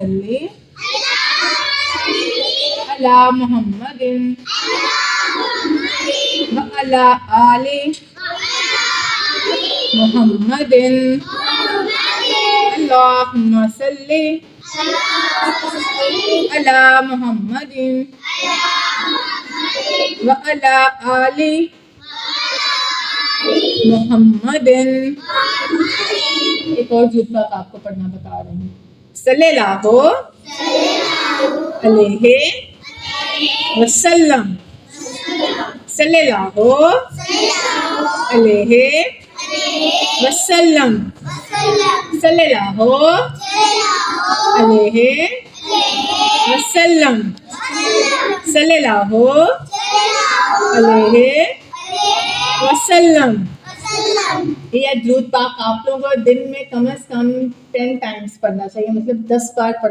صلی علی محمد وعلی آل محمد اللہم صلی علی محمد وعلی آل محمد. ایک اور جھوٹ بات آپ کو پڑھنا بتا رہی ہوں. صلی اللہ علیہ وسلم. صلی اللہ علیہ وسلم. صلی اللہ علیہ وسلم. صلی اللہ علیہ وسلم. یہ درود پاک آپ لوگوں کو دن میں کم از کم 10 ٹائمز پڑھنا چاہیے، مطلب 10 بار پڑھنا